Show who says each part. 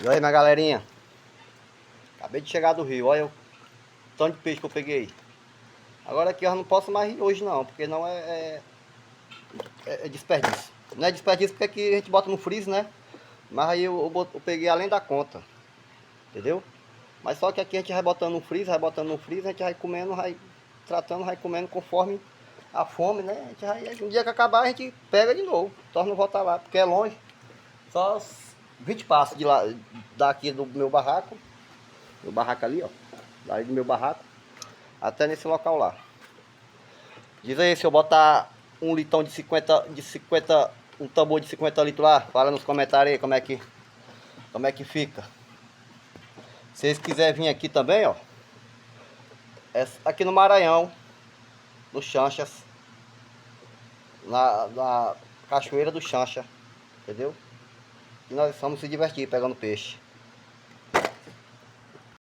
Speaker 1: E aí, minha galerinha, acabei de chegar do rio, olha o tanto de peixe que eu peguei. Agora aqui eu não posso mais ir hoje não, porque não é desperdício. Não é desperdício porque aqui a gente bota no freezer, né? Mas aí eu peguei além da conta, entendeu? Mas só que aqui a gente vai botando no freezer, a gente vai comendo, vai tratando, vai comendo conforme a fome, né? A gente vai, um dia que acabar a gente pega de novo, torna a voltar lá, porque é longe. Só 20 passos de lá, daqui do meu barraco ali, ó. Daí do meu barraco até nesse local lá. Diz aí se eu botar um litão de 50, um tambor de 50 litros lá, fala nos comentários aí como é que fica. Se vocês quiserem vir aqui também, ó, é aqui no Maranhão, no Chanchas, na Cachoeira do Chancha, entendeu? E nós vamos se divertir pegando peixe.